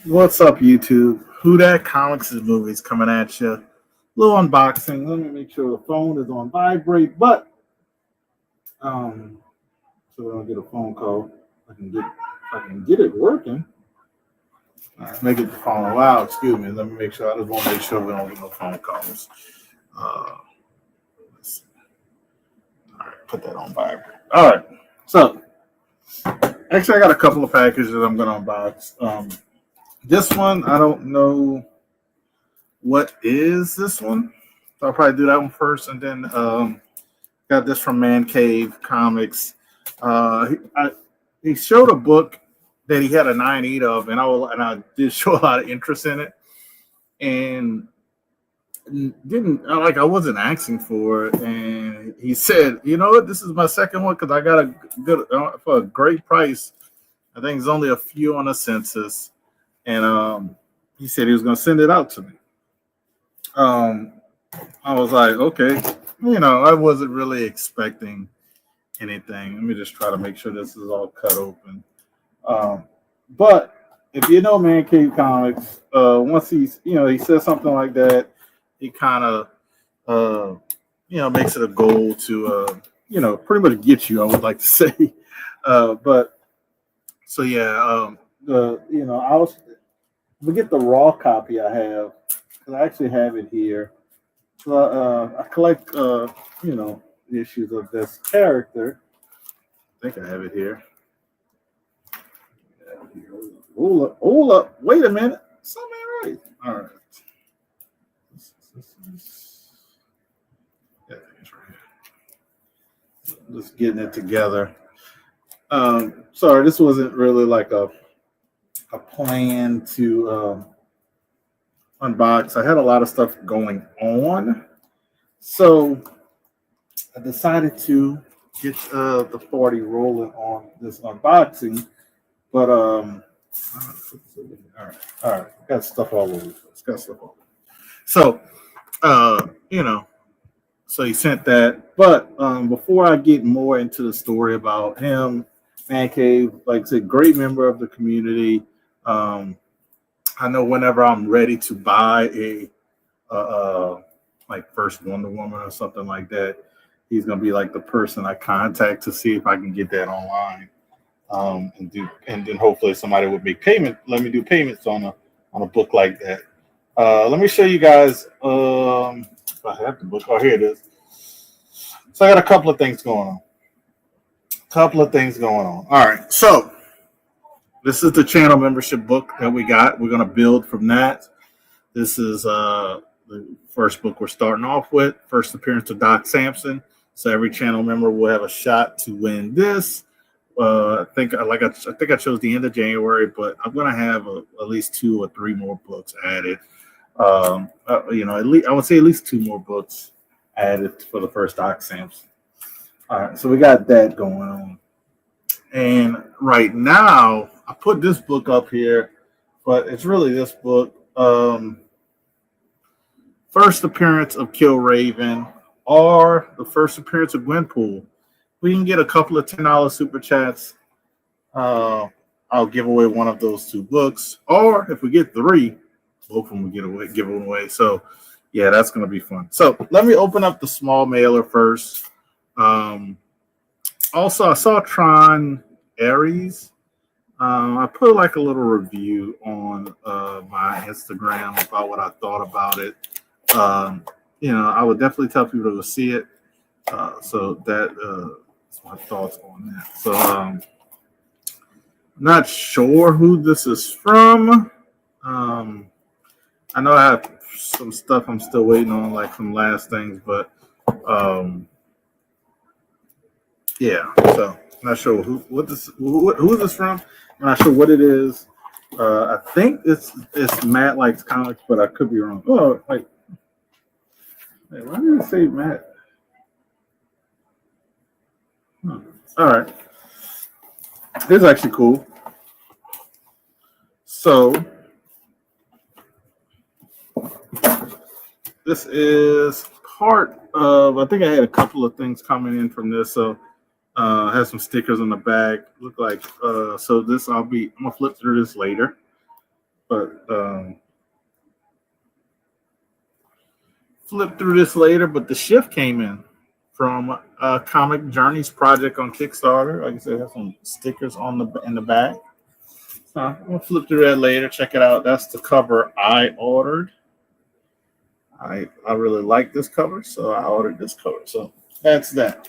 What's up, YouTube? Who Dat Comics' movies coming at you. Little unboxing. Let me make sure the phone is on vibrate, but um, so I don't get a phone call. I can get it working. Make it the phone loud. Excuse me. Let me make sure. I just want to make sure we don't get no phone calls. Uh, let's see. All right, put that on vibrate. All right. So actually, I got a couple of packages that I'm going to unbox. This one, I don't know what is this one. So I'll probably do that one first, and then got this from Mancavecomics. He showed a book that he had a 9.8 of, and I did show a lot of interest in it, and didn't like I wasn't asking for it, and he said, you know what, this is my second one because I got a good for a great price. I think it's only a few on the census, and he said he was going to send it out to me. Um, I was like, okay, I wasn't really expecting anything. Let me just try to make sure this is all cut open. But if you know Man Cave Comics, once he says something like that, he kind of, makes it a goal to, pretty much get you. I would like to say, but so yeah, I was forget the raw copy I have because I actually have it here. So I collect, issues of this character. I think I have it here. Hold up. Wait a minute. Something ain't right. All right. Yeah, it's right here. Just getting it together. Sorry, this wasn't really like a plan to unbox. I had a lot of stuff going on. So I decided to get the party rolling on this unboxing. But all right, got stuff all over the place. Got stuff all over. So so he sent that. But before I get more into the story about him, Man Cave, like I said, great member of the community. I know whenever I'm ready to buy a like first Wonder Woman or something like that, he's gonna be like the person I contact to see if I can get that online. And then hopefully somebody would make payment. Let me do payments on a book like that. Let me show you guys. If I have the book. Oh, here it is. So I got a couple of things going on. All right. So this is the channel membership book that we got. We're gonna build from that. This is the first book we're starting off with. First appearance of Doc Samson. So every channel member will have a shot to win this. I think I chose the end of January, but I'm gonna have at least 2 or 3 more books added. At least I would say at least 2 more books added for the first Doc Samson. All right, so we got that going on, and right now I put this book up here, but it's really this book. First appearance of Kill Raven or the first appearance of Gwenpool. We can get a couple of $10 super chats. I'll give away one of those 2 books, or if we get 3, both of them will give them away. So, yeah, that's going to be fun. So let me open up the small mailer first. Also, I saw Tron Aries. I put like a little review on my Instagram about what I thought about it. I would definitely tell people to go see it. So that's my thoughts on that. So not sure who this is from. I know I have some stuff I'm still waiting on, like some last things, but yeah. So not sure who is this from. I'm not sure what it is. I think it's Matt Likes Comics, but I could be wrong. Oh, wait, why did it say Matt? All right. This is actually cool. So this is part of. I think I had a couple of things coming in from this. So has some stickers on the back. Look like so. I'm gonna flip through this later. but flip through this later. But the shift came in from Comic Journeys project on Kickstarter. Like I said, it has some stickers on the in the back. So I'm gonna flip through that later. Check it out. That's the cover I ordered. I really like this cover, so I ordered this cover. So that's that.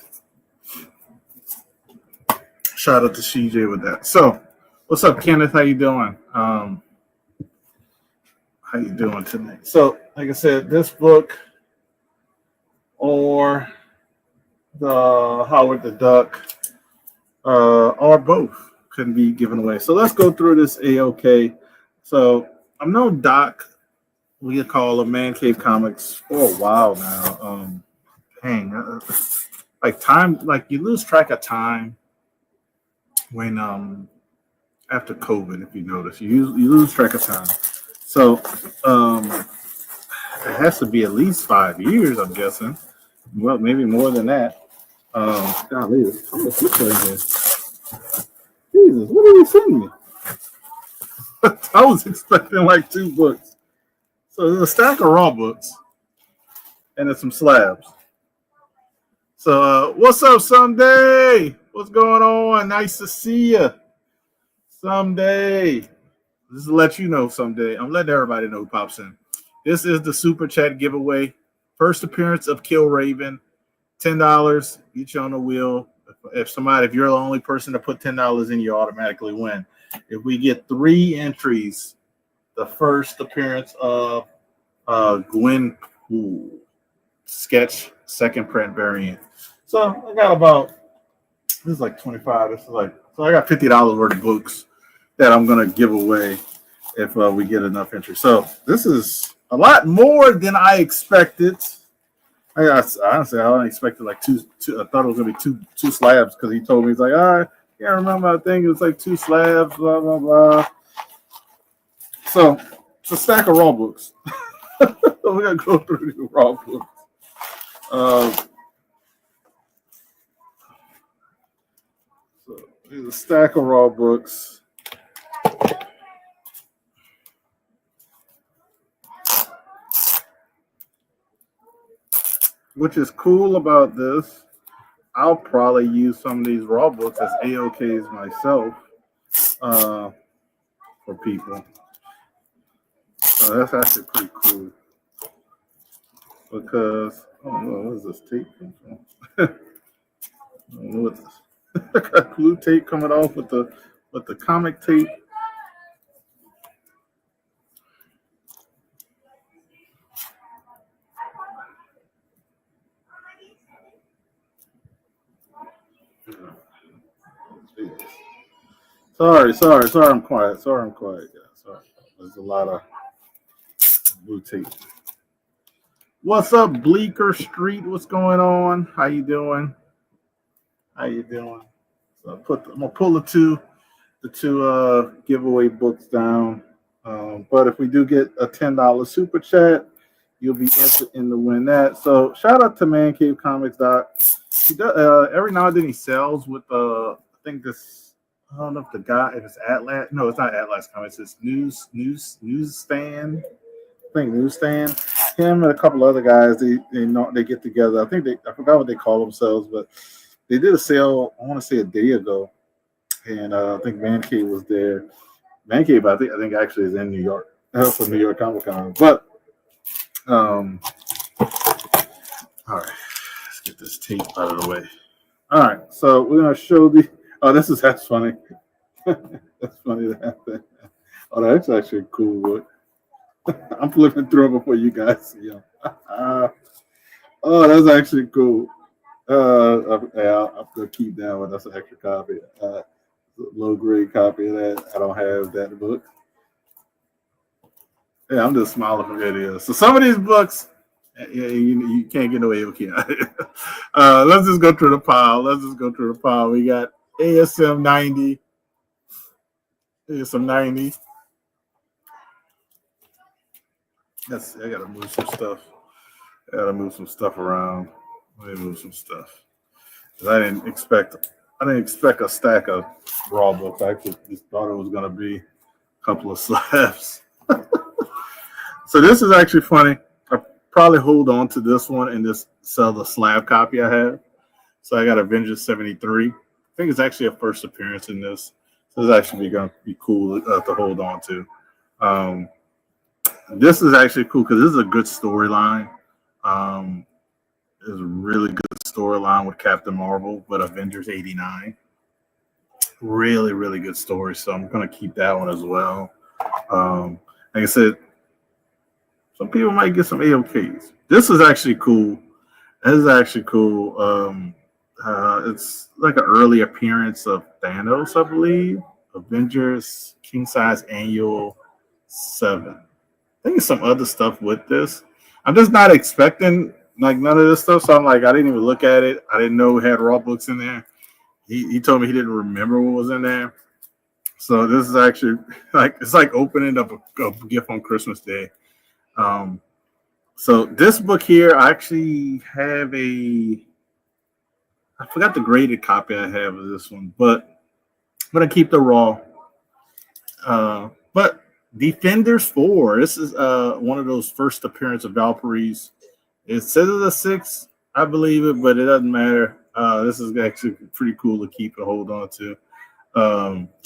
Shout out to CJ with that. So, what's up, Kenneth? How you doing? How you doing tonight? So, like I said, this book or the Howard the Duck or both couldn't be given away. So let's go through this AOK. So I'm no Doc. We call him Man Cave Comics for a while now. Like time, like you lose track of time when after COVID, if you notice, you lose track of time. So it has to be at least 5 years, I'm guessing. Well, maybe more than that. Golly, what's this right here? Jesus, what are you sending me? I was expecting like 2 books. So there's a stack of raw books, and there's some slabs. So what's up, Someday? What's going on? Nice to see you. Someday. Just to let you know, Someday. I'm letting everybody know who pops in. This is the Super Chat giveaway. First appearance of Kill Raven. $10, each on the wheel. If you're the only person to put $10 in, you automatically win. If we get 3 entries, the first appearance of Gwen Poole sketch, second print variant. So I got about, this is like 25. This is like, so I got $50 worth of books that I'm gonna give away if we get enough entries. So this is a lot more than I expected. Honestly, I only expected like two. I thought it was gonna be two slabs because he told me, he's like, I can't remember. I think it was like 2 slabs. Blah blah blah. So it's a stack of raw books. So we're gonna go through the raw books. So there's a stack of raw books. Which is cool about this, I'll probably use some of these raw books as AOKs myself for people. So that's actually pretty cool. Because, oh no, what is this tape come from? I don't know what this. I got glue tape coming off with the comic tape. Sorry, I'm quiet. Yeah, sorry. There's a lot of blue tape. What's up, Bleecker Street? What's going on? How you doing? So I'm gonna pull the two giveaway books down. But if we do get a $10 super chat, you'll be entered in to win that. So shout out to Man Cave Comics Doc. He does every now and then he sells with I think this. I don't know if the guy, if it's Atlas. No, it's not Atlas Comics. It's Newsstand. I think Newsstand. Him and a couple other guys. They get together. I forgot what they call themselves, but they did a sale. I want to say a day ago, and I think Man Cave was there. Man Cave, I think actually is in New York. For New York Comic Con. But all right, let's get this tape out of the way. All right, so we're gonna show oh, that's funny. That's funny to have that. Oh, that's actually a cool book. I'm flipping through them before you guys see them. Oh, that's actually cool. I'm gonna keep that one. That's an extra copy. Low grade copy of that. I don't have that book. Yeah, I'm just smiling for videos. So some of these books, you can't get away with it. Let's just go through the pile. We got ASM 90. ASM 90. I gotta move some stuff around. Let me move some stuff. I didn't expect a stack of raw books. I actually just thought it was gonna be a couple of slabs. So this is actually funny. I probably hold on to this one and just sell the slab copy I have. So I got Avengers 73. I think it's actually a first appearance in this. So it's actually going to be cool to hold on to. This is actually cool because this is a good storyline. It's a really good storyline with Captain Marvel, but Avengers 89. Really, really good story. So I'm going to keep that one as well. Like I said, some people might get some AOKs. This is actually cool. This is actually cool. It's like an early appearance of Thanos, I believe. Avengers King Size Annual 7. I think it's some other stuff with this. I'm just not expecting like none of this stuff. So I'm like, I didn't even look at it. I didn't know we had raw books in there. He told me he didn't remember what was in there. So this is actually like it's like opening up a gift on Christmas Day. So this book here, I actually have I forgot the graded copy I have of this one, but I'm gonna keep the raw. But Defenders 4. This is one of those first appearance of Valkyries. It says it's a 6, I believe it, but it doesn't matter. This is actually pretty cool to keep and hold on to.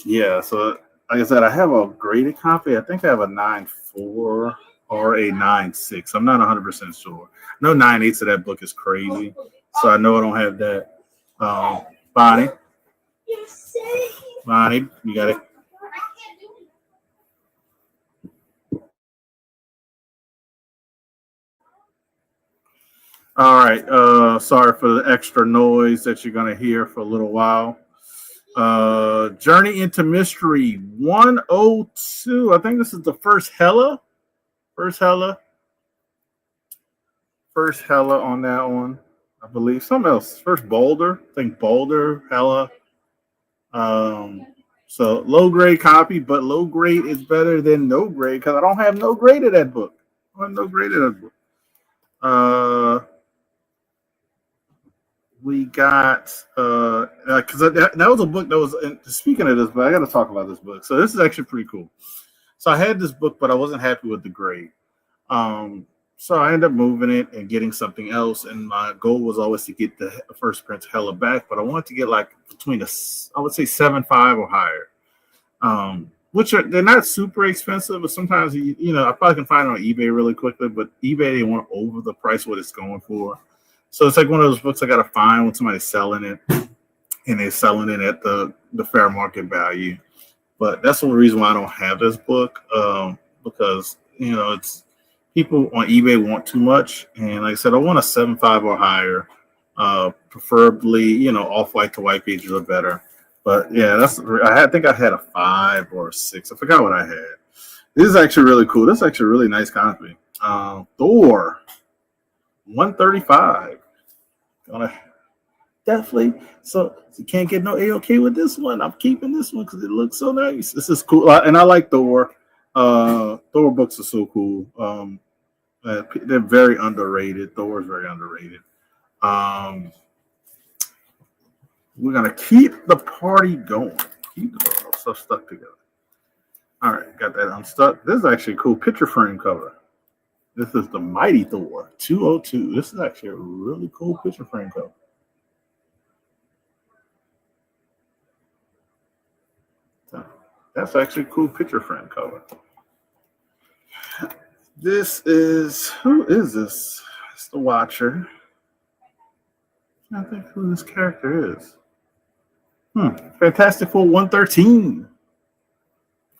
Yeah, so like I said, I have a graded copy. I think I have a 9.4 or a 9.6. I'm not 100% sure. No 9.8 of that book is crazy, so I know I don't have that. Bonnie, you got it. All right. Sorry for the extra noise that you're gonna hear for a little while. Journey into Mystery 102. I think this is the first Hella on that one. I believe something else. First Boulder. I think Boulder, Hella. So low grade copy, but low grade is better than no grade because I don't have no grade of that book. I don't have no grade of that book. We got because that was a book that was speaking of this, but I got to talk about this book. So this is actually pretty cool. So I had this book, but I wasn't happy with the grade. So I ended up moving it and getting something else. And my goal was always to get the first appearance Hella back, but I wanted to get like between I would say 7.5 or higher. Which they're not super expensive, but sometimes I probably can find it on eBay really quickly. But eBay they want over the price what it's going for. So it's like one of those books I got to find when somebody's selling it, and they're selling it at the fair market value. But that's the reason why I don't have this book, because it's people on eBay want too much, and like I said, I want a 7.5 or higher, preferably off-white to white pages are better. But yeah, I think I had a 5 or a 6. I forgot what I had. This is actually really cool. This is actually a really nice copy. Thor 135. Definitely. So you can't get no AOK with this one. I'm keeping this one because it looks so nice. This is cool, and I like Thor. Thor books are so cool. They're very underrated. Thor is very underrated. We're gonna keep the party going. Keep the stuff stuck together. All right, got that unstuck. This is actually a cool picture frame cover. This is the Mighty Thor 202. This is actually a really cool picture frame cover. So that's actually a cool picture frame cover. Who is this? It's the Watcher. I don't think who this character is. Fantastic Four 113.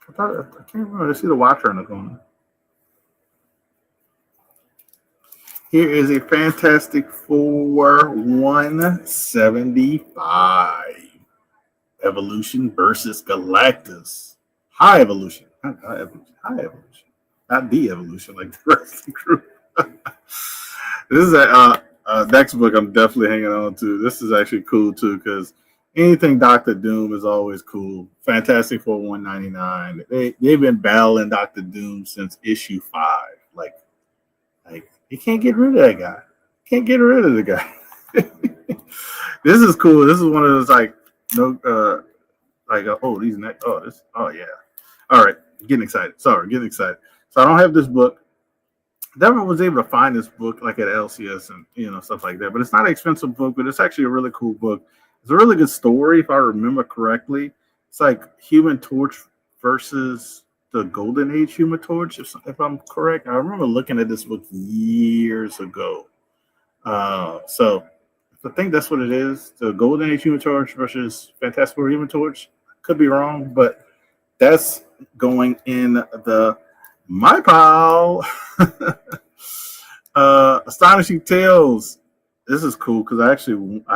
I can't remember. I see the Watcher in the corner. Here is a Fantastic Four 175. Evolution versus Galactus. High Evolution. High Evolution. Not the Evolution like the rest of the group. This is a next book I'm definitely hanging on to. This is actually cool too because anything Doctor Doom is always cool. Fantastic Four 199. They've been battling Doctor Doom since issue 5. Like you can't get rid of that guy. Can't get rid of the guy. This is cool. This is one of those these next. Oh yeah. All right, getting excited. So I don't have this book. never was able to find this book like at LCS and stuff like that. But it's not an expensive book, but it's actually a really cool book. It's a really good story, if I remember correctly. It's like Human Torch versus the Golden Age Human Torch, if I'm correct. I remember looking at this book years ago. So I think that's what it is. The Golden Age Human Torch versus Fantastic Four Human Torch. Could be wrong, but that's going in the my pile. Astonishing Tales. This is cool because I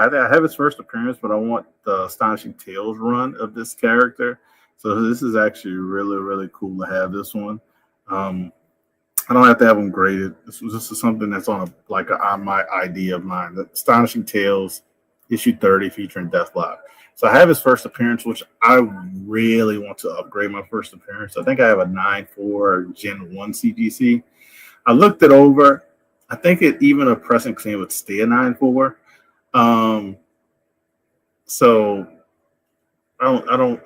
have his first appearance, but I want the Astonishing Tales run of this character. So this is actually really, really cool to have this one. I don't have to have them graded. This is something that's on my idea of mine. The Astonishing Tales, issue 30, featuring Deathlock. So I have his first appearance, which I really want to upgrade my first appearance. I think I have a 9.4 Gen 1 CGC. I looked it over. I think even a pressing clean would stay a 9.4. So I don't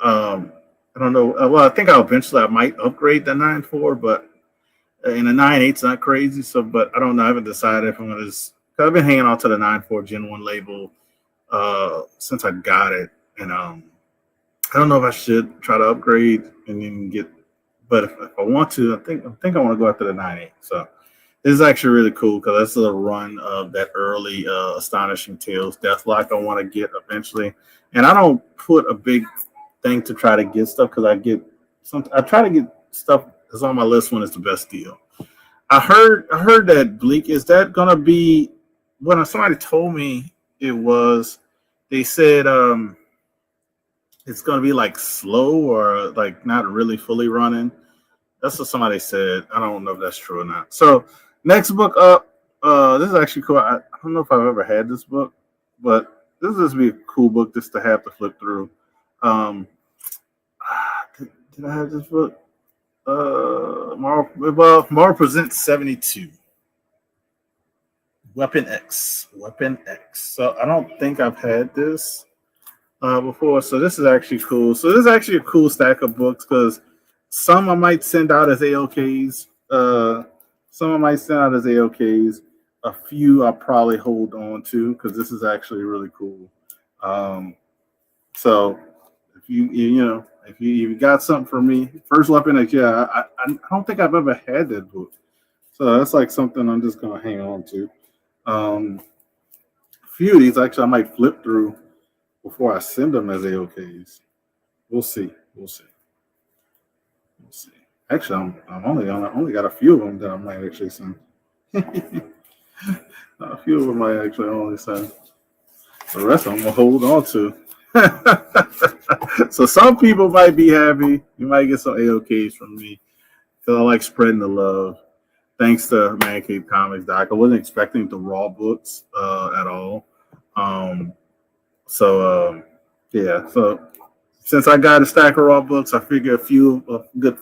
know. Well, I think I might upgrade the 9.4, but and the 9.8's not crazy. So, but I don't know. I haven't decided if I'm gonna just. Cause I've been hanging on to the 9.4 Gen 1 label since I got it, and I don't know if I should try to upgrade and then get. But if I want to, I think I want to go after the 9.8. So this is actually really cool because that's the run of that early Astonishing Tales Deathlock I want to get eventually. And I don't put a big thing to try to get stuff because I try to get stuff that's on my list when it's the best deal. I heard that Bleak, is that gonna be when somebody told me it was, they said it's gonna be like slow or like not really fully running. That's what somebody said. I don't know if that's true or not. So next book up, this is actually cool. I don't know if I've ever had this book, but this is just be a cool book just to have to flip through. Did I have this book? Marvel presents 72. Weapon X. So I don't think I've had this before. So this is actually cool. So this is actually a cool stack of books because some I might send out as AOKs. A few I'll probably hold on to because this is actually really cool. So if you got something for me, First Weapon X, yeah, I don't think I've ever had that book. So that's like something I'm just gonna hang on to. A few of these actually I might flip through before I send them as AOKs. We'll see. Actually, I'm only got a few of them that I might actually send. A few of them I actually only send. The rest I'm gonna hold on to. So some people might be happy. You might get some AOKs from me because I like spreading the love. Thanks to Mancavecomics, Doc. I wasn't expecting the raw books at all. Yeah. So since I got a stack of raw books, I figure a good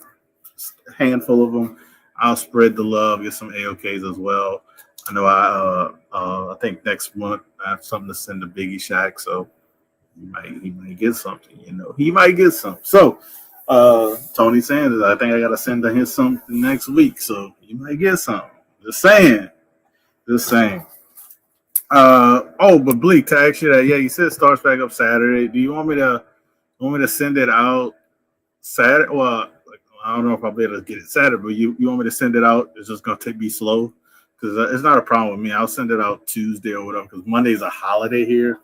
handful of them, I'll spread the love, get some AOKs as well. I know I think next month I have something to send to Biggie Shack, so he might get something. He might get something. So Tony Sanders, I think I gotta send to him something next week, so you might get something. Just saying. But Bleak, to ask you that, yeah, you said it starts back up Saturday. Do you want me to send it out Saturday? Well, I don't know if I'll be able to get it Saturday, but you want me to send it out? It's just gonna be slow because it's not a problem with me. I'll send it out Tuesday or whatever because Monday's a holiday here.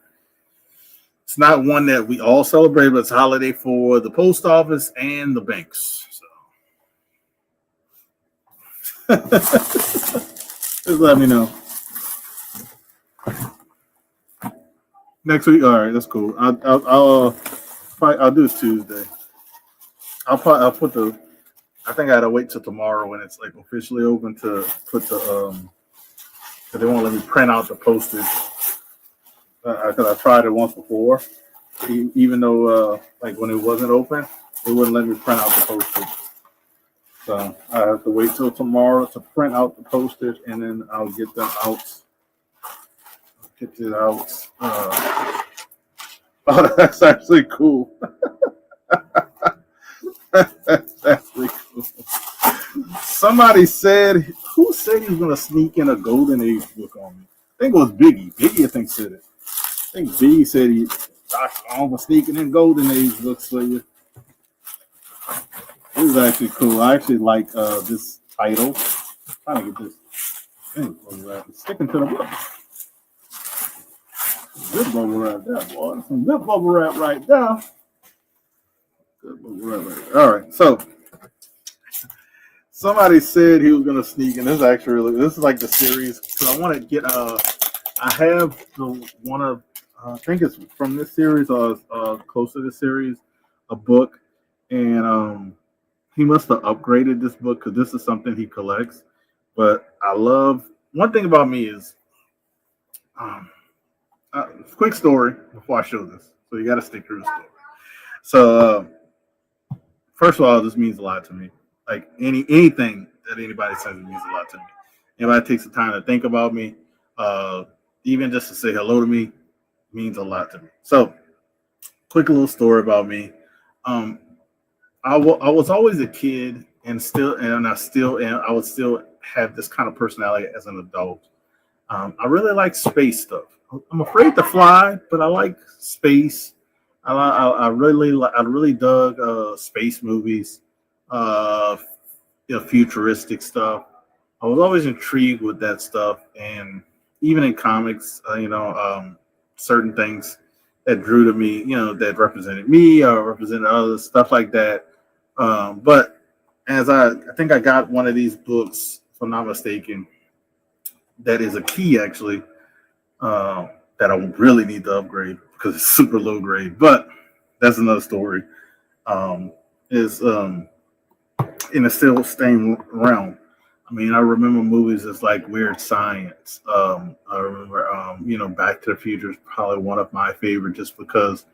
It's not one that we all celebrate, but it's a holiday for the post office and the banks. So just let me know. Next week, all right, that's cool. I'll do it Tuesday. I'll put the. I think I had to wait till tomorrow when it's like officially open to put the because they won't let me print out the postage because I tried it once before, even though like when it wasn't open, they wouldn't let me print out the postage. So I have to wait till tomorrow to print out the postage, and then I'll get them out. Oh, that's actually cool. That's actually cool. Somebody said, who said said he was going to sneak in a Golden Age book on me. I think it was Biggie. Biggie, I think, said it. I think Biggie said Dr. Long was sneaking in Golden Age books for you. This is actually cool. I actually like this title. I'm trying to get this thing sticking to the book. Good bubble wrap there, boy. Some good bubble wrap right there. Good bubble wrap right there. All right, so somebody said he was gonna sneak in. This is like the series. So I want to get I have the one of I think it's from this series or close to this series, a book, and he must have upgraded this book because this is something he collects. But I love one thing about me is quick story before I show this. So you got to stick through the story. So first of all, this means a lot to me. Like anything that anybody says means a lot to me. Anybody takes the time to think about me, even just to say hello to me, means a lot to me. So, quick little story about me. I was always a kid, and I would still have this kind of personality as an adult. I really like space stuff. I'm afraid to fly, but I like space. I really dug space movies, futuristic stuff. I was always intrigued with that stuff, and even in comics, certain things that drew to me, that represented me or represented others, stuff like that. But as I think I got one of these books, if I'm not mistaken, that is a key actually, that I really need to upgrade because it's super low grade. But that's another story. Is in the still same realm. I mean, I remember movies as like Weird Science. I remember, Back to the Future is probably one of my favorite just because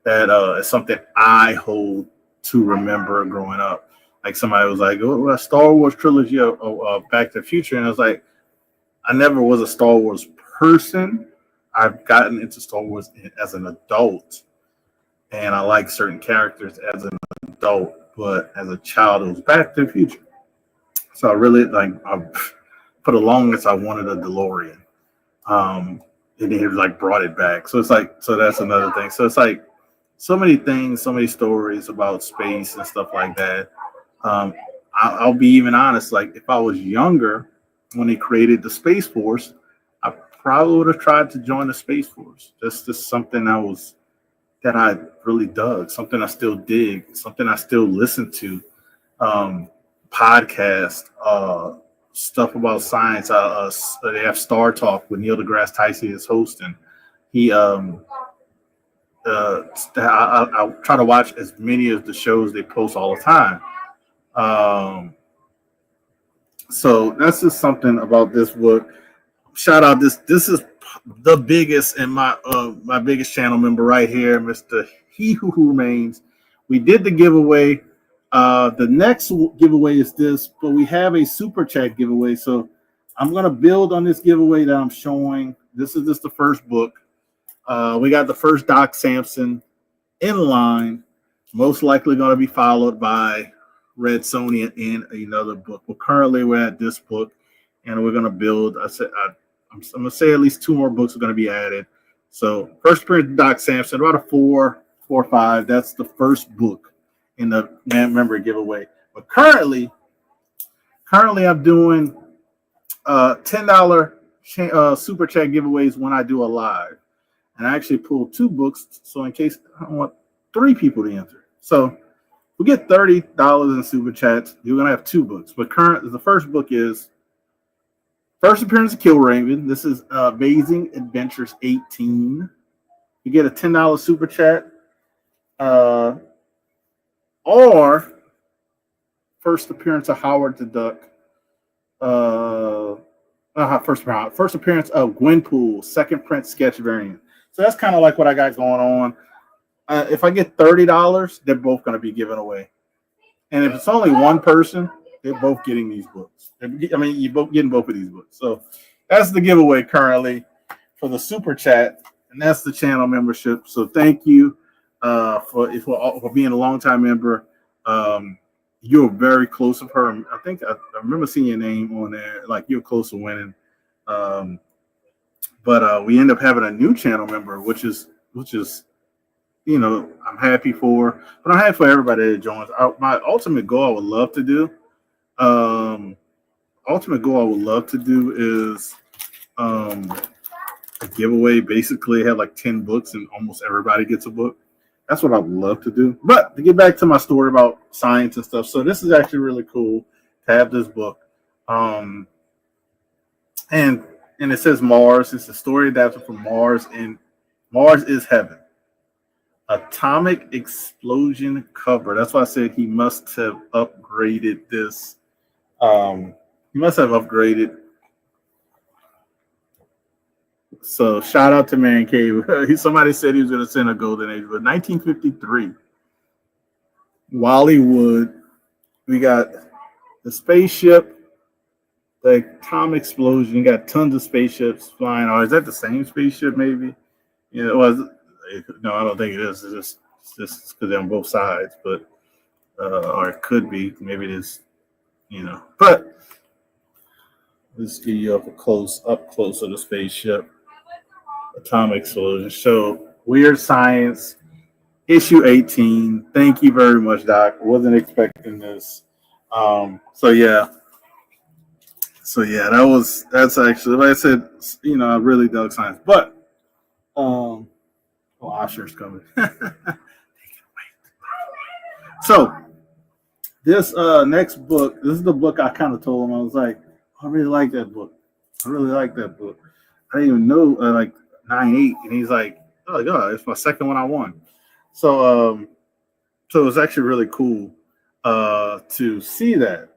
that is something I hold to remember growing up. Like somebody was like, "Oh, a Star Wars trilogy of Back to the Future," and I was like, I never was a Star Wars person. I've gotten into Star Wars as an adult, and I like certain characters as an adult, but as a child, it was Back to the Future. So I really for the longest, I wanted a DeLorean. And he like brought it back. So it's like, so that's another thing. So it's like so many things, so many stories about space and stuff like that. I'll be even honest. Like if I was younger when he created the Space Force, I probably would have tried to join the Space Force. That's just something that I really dug, something I still dig, something I still listen to. Podcast, stuff about science. They have Star Talk with Neil deGrasse Tyson is hosting. He, I try to watch as many of the shows they post all the time. So that's just something about this book. Shout out this is the biggest and my biggest channel member right here, Mr. He Who Remains. We did the giveaway. The next giveaway is this, but we have a super chat giveaway. So I'm going to build on this giveaway that I'm showing. This is just the first book. We got the first Doc Samson in line, most likely going to be followed by Red Sonja in another book. But currently we're at this book and we're going to build. I'm going to say at least 2 more books are going to be added. So first appearance of Doc Samson, about a 4 or 5. That's the first book in the member giveaway. But currently I'm doing $10 super chat giveaways when I do a live. And I actually pulled 2 books, so in case I want 3 people to enter. So we get $30 in super chats. You're gonna have 2 books. But the first book is first appearance of Killraven. This is Amazing Adventures 18. You get a $10 super chat. Or first appearance of Howard the Duck. First appearance of Gwenpool, second print sketch variant. So that's kind of like what I got going on. If I get $30, they're both going to be given away. And if it's only one person, they're both getting these books. You're both getting both of these books. So that's the giveaway currently for the super chat, and that's the channel membership. So thank you for being a longtime member. you're very close of her. I think I remember seeing your name on there. Like you're close to winning. Um, but we end up having a new channel member, which is I'm happy for. But I'm happy for everybody that joins. My ultimate goal I would love to do. Um, ultimate goal I would love to do is um, a giveaway. Basically, have like 10 books and almost everybody gets a book. That's what I would love to do. But to get back to my story about science and stuff, so this is actually really cool to have this book. Um, and and it says Mars. It's a story adapted from Mars, and Mars is heaven. Atomic explosion cover. That's why I said he must have upgraded this. He must have upgraded. So shout out to Man Cave. Somebody said he was going to send a golden age, but 1953. Wally Wood. We got the spaceship, the atomic explosion. You got tons of spaceships flying. Or is that the same spaceship? Maybe. Yeah. It was. No, I don't think it is. It's just because they're on both sides, but or it could be. Maybe it is. But let's get you up close of the spaceship. Atomic explosion. So weird science. Issue 18. Thank you very much, Doc. Wasn't expecting this. So yeah. That's actually, like I said, I really dug science. But Osher's coming. So this next book, this is the book I kind of told him. I was like, I really like that book. I really like that book. I didn't even know like 9/8, and he's like, oh god, it's my second one I won. So so it was actually really cool to see that.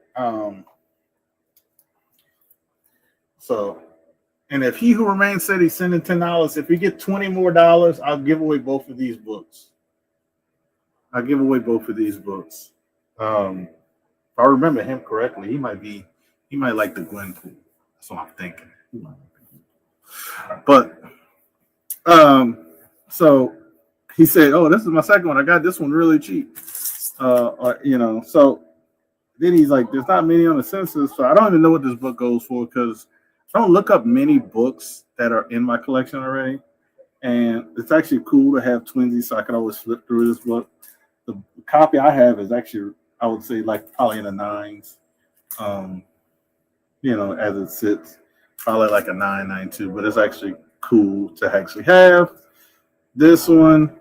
So, and if he who remains said he's sending $10, if we get $20 more, I'll give away both of these books. I'll give away both of these books. If I remember him correctly, he might like the Gwenpool. That's what I'm thinking. But so he said, "Oh, this is my second one. I got this one really cheap." So then he's like, "There's not many on the census, so I don't even know what this book goes for because I don't look up many books that are in my collection already, and it's actually cool to have twinsies, so I can always flip through this book. The copy I have is actually, I would say, like probably in the nines, as it sits, probably like a 992, but it's actually cool to actually have this one.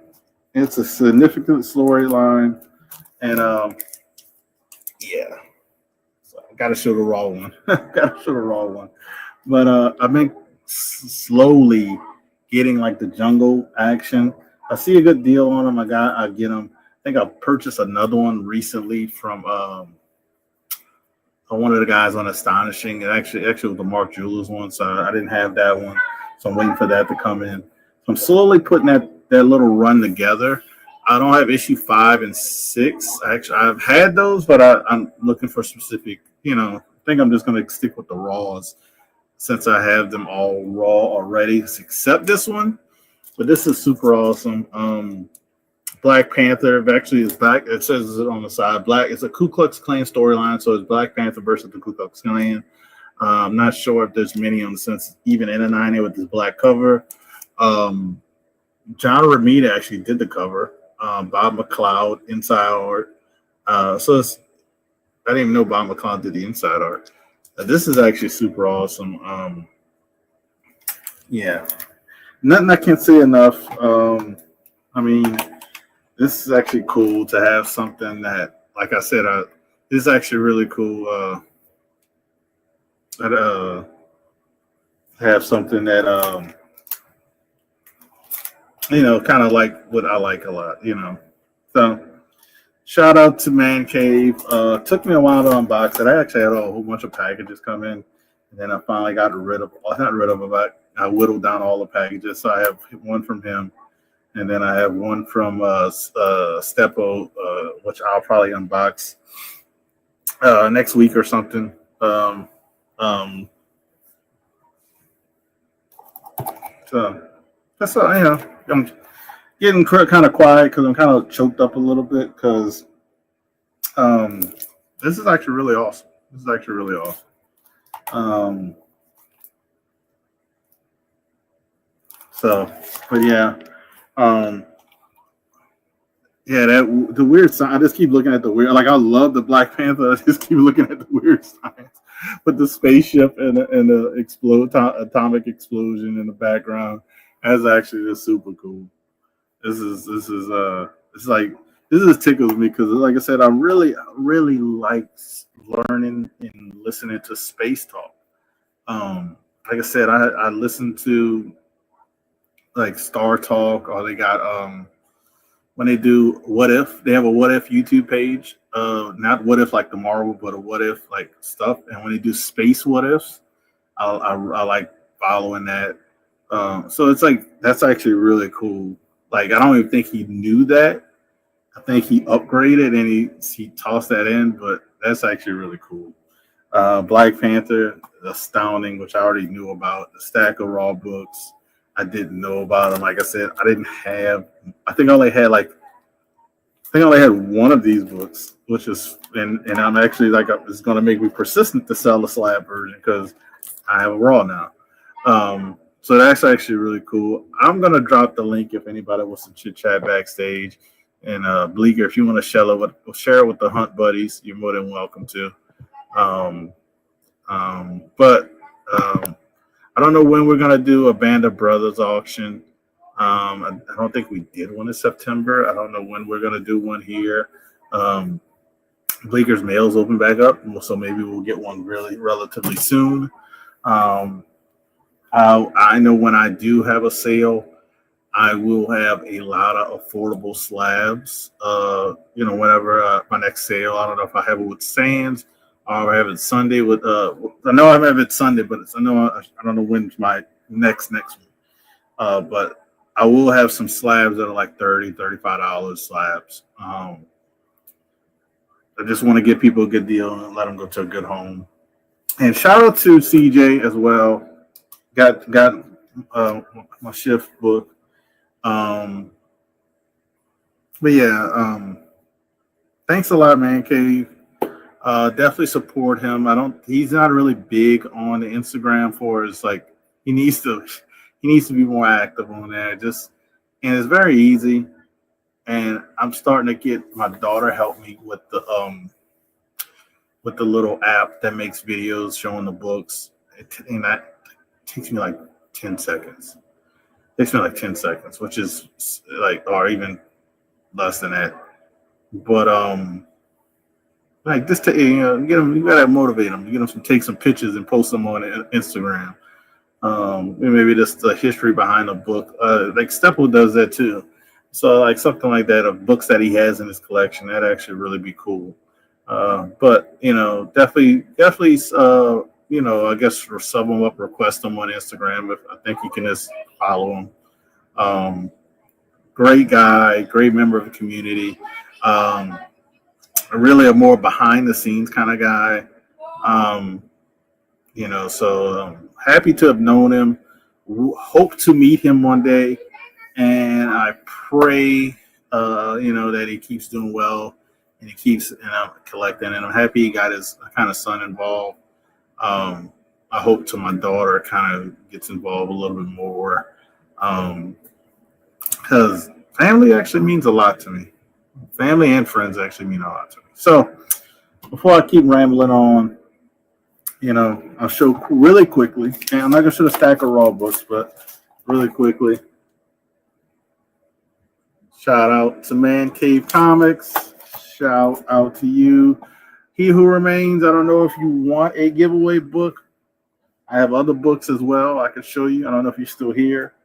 It's a significant storyline, and so I gotta show the raw one. But I've been slowly getting like the jungle action. I see a good deal on them. I get them. I think I purchased another one recently from one of the guys on Astonishing. It actually was the Mark Jewellers one, so I didn't have that one. So I'm waiting for that to come in. So I'm slowly putting that little run together. I don't have issue 5 and 6. Actually, I've had those, but I'm looking for specific. I think I'm just going to stick with the raws since I have them all raw already, except this one. But this is super awesome. Black Panther actually is back. It says it on the side. It's a Ku Klux Klan storyline, so it's Black Panther versus the Ku Klux Klan. I'm not sure if there's many on the sense, even in a 90 with this black cover. John Romita actually did the cover. Bob McLeod inside art. I didn't even know Bob McLeod did the inside art. This is actually super awesome. Nothing I can't say enough. This is actually cool to have something that, like I said, this is actually really cool. Have something that kind of like what I like a lot. So shout out to Man Cave. Took me a while to unbox it. I actually had a whole bunch of packages come in, and then I finally got rid of. Well, not rid of them, but I whittled down all the packages. So I have one from him. And then I have one from Stepo, which I'll probably unbox next week or something. So that's all. I'm getting kind of quiet because I'm kind of choked up a little bit because This is actually really awesome. This is actually really awesome. So, but yeah, um, yeah, that the weird sign. I just keep looking at the weird. Like I love the Black Panther. I just keep looking at the weird signs with the spaceship and the atomic explosion in the background. That's actually just super cool. It's like this is tickles me because like I said, I really like learning and listening to space talk. Like I said, I listen to like Star Talk, or they got when they do What If, they have a What If YouTube page. Not What If like the Marvel, but a What If like stuff. And when they do space What Ifs, I like following that. So it's like that's actually really cool. Like I don't even think he knew that. I think he upgraded and he tossed that in, but that's actually really cool. Black Panther, astounding, which I already knew about. The stack of raw books, I didn't know about them. Like I said, I didn't have. I think I only had one of these books, which is and I'm actually like it's going to make me persistent to sell the slab version because I have a raw now. So that's actually really cool. I'm gonna drop the link if anybody wants to chit chat backstage. And Bleeker, if you want to share it with the Hunt buddies, you're more than welcome to. Um, but I don't know when we're gonna do a Band of Brothers auction. I don't think we did one in September. I don't know when we're gonna do one here. Bleeker's mail's open back up, so maybe we'll get one really relatively soon. I know when I do have a sale, I will have a lot of affordable slabs. Whenever my next sale, I don't know if I have it with Sands or I have it Sunday with. I know I have it Sunday, but I don't know when's my next one. But I will have some slabs that are like $35 slabs. I just want to give people a good deal and let them go to a good home. And shout out to CJ as well. Got my shift book. But yeah, thanks a lot, man, Cave. Definitely support him. He's not really big on the Instagram for his like he needs to be more active on there. And it's very easy. And I'm starting to get my daughter help me with the little app that makes videos showing the books. And that takes me like 10 seconds. It takes me like 10 seconds, which is like, or even less than that. But like just to get them, you gotta motivate them. Get them take some pictures and post them on Instagram. Maybe just the history behind the book. Like Stepple does that too. So like something like that of books that he has in his collection, that'd actually really be cool. But definitely, I guess sub him up, request him on Instagram. If I think you can just follow him. Great guy, great member of the community. Really a more behind the scenes kind of guy. So happy to have known him. Hope to meet him one day, and I pray, that he keeps doing well and he keeps collecting. And I'm happy he got his kind of son involved. I hope to my daughter kind of gets involved a little bit more, because family actually means a lot to me. Family and friends actually mean a lot to me. So before I keep rambling on, I'll show really quickly, and I'm not going to show a stack of raw books, but really quickly, shout out to Mancavecomics. Shout out to you. He Who Remains. I don't know if you want a giveaway book. I have other books as well I can show you. I don't know if you're still here.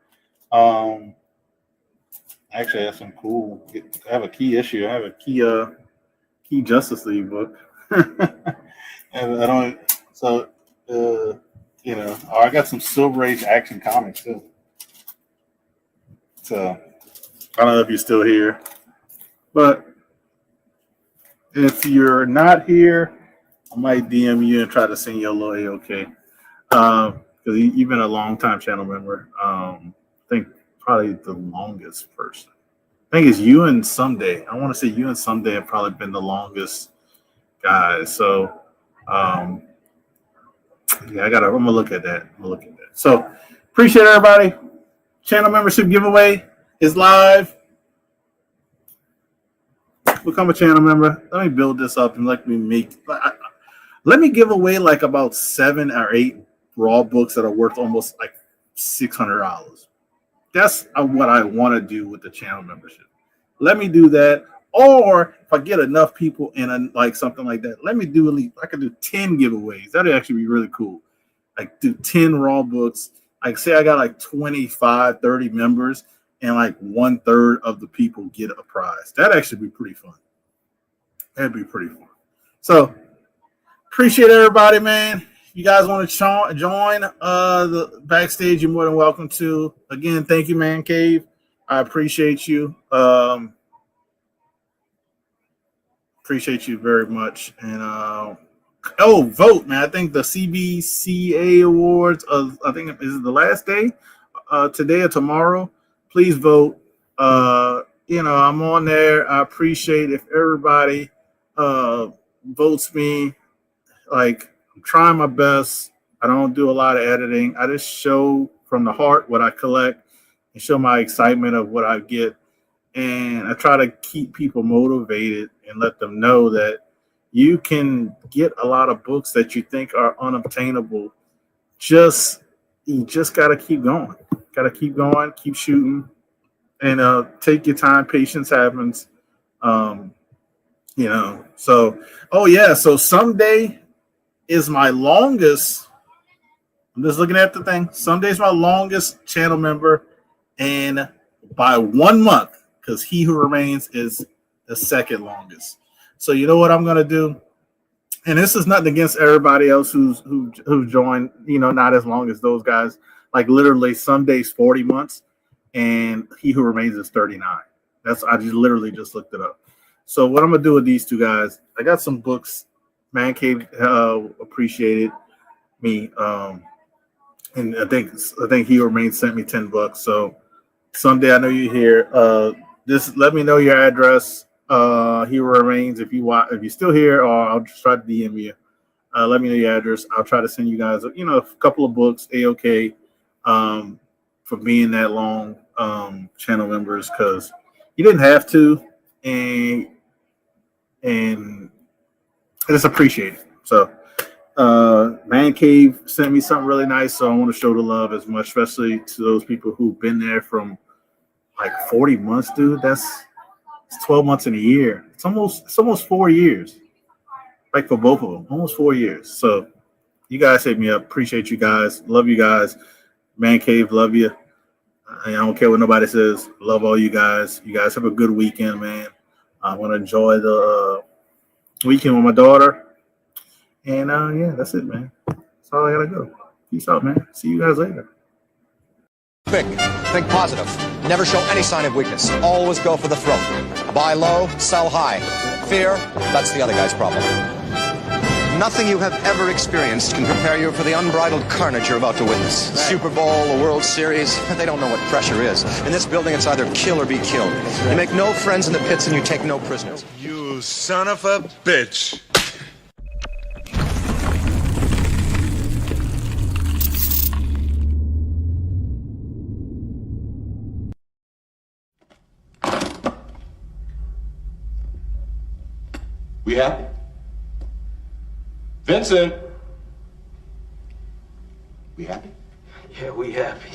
Actually, I have some cool. I have a key issue. I have a key Justice League book. And I don't. So, I got some Silver Age action comics too. So, I don't know if you're still here, but if you're not here, I might DM you and try to send you a little AOK. Because you've been a long time channel member. I think probably the longest person. I think it's you and Someday. I want to say you and Someday have probably been the longest guys. So yeah, I'm gonna look at that. So appreciate everybody. Channel membership giveaway is live. Become a channel member. Let me build this up and let me give away like about 7 or 8 raw books that are worth almost like $600. That's what I want to do with the channel membership. Let me do that. Or if I get enough people in like something like that, let me do at least, I could do 10 giveaways. That'd actually be really cool. Like do 10 raw books. Like say I got like 25, 30 members and like 1/3 of the people get a prize. That'd actually be pretty fun. That'd be pretty fun. So appreciate everybody, man. If you guys want to join the backstage, you're more than welcome to. Again, thank you, Man Cave. I appreciate you. Appreciate you very much. And vote, man. I think the CBCA Awards I think is the last day, today or tomorrow. Please vote. I'm on there. I appreciate if everybody votes me. Like, I'm trying my best. I don't do a lot of editing. I just show from the heart what I collect and show my excitement of what I get. And I try to keep people motivated and let them know that you can get a lot of books that you think are unobtainable. You just got to keep going. Got to keep going, keep shooting, and take your time. Patience happens. So someday is my longest. I'm just looking at the thing. Sunday's my longest channel member, and by 1 month, because He Who Remains is the second longest. So you know what I'm gonna do, and this is nothing against everybody else who joined. Not as long as those guys. Like literally, Sunday's 40 months, and He Who Remains is 39. I just literally just looked it up. So what I'm gonna do with these two guys, I got some books. Man Cave appreciated me, and I think He Remains sent me $10. So someday I know you're here. Just let me know your address. He Remains if you're still here, or I'll just try to DM you. Let me know your address. I'll try to send you guys a couple of books. AOK, for being that long, channel members, because you didn't have to, and I just appreciate it. So Man Cave sent me something really nice, so I want to show the love as much, especially to those people who've been there from like 40 months, dude. It's 12 months in a year. It's almost 4 years. Like for both of them, almost 4 years. So you guys hit me up. Appreciate you guys. Love you guys. Man Cave, love you. I don't care what nobody says. Love all you guys. You guys have a good weekend, man. I want to enjoy the weekend with my daughter. And yeah, that's it, man. That's all I gotta go. Peace out, man. See you guys later. Think positive. Never show any sign of weakness. Always go for the throat. Buy low, sell high. Fear, that's the other guy's problem. Nothing you have ever experienced can prepare you for the unbridled carnage you're about to witness. Right. Super Bowl, the World Series, they don't know what pressure is. In this building, it's either kill or be killed. Right. You make no friends in the pits and you take no prisoners. You son of a bitch. We happy? Vincent! We happy? Yeah, we happy.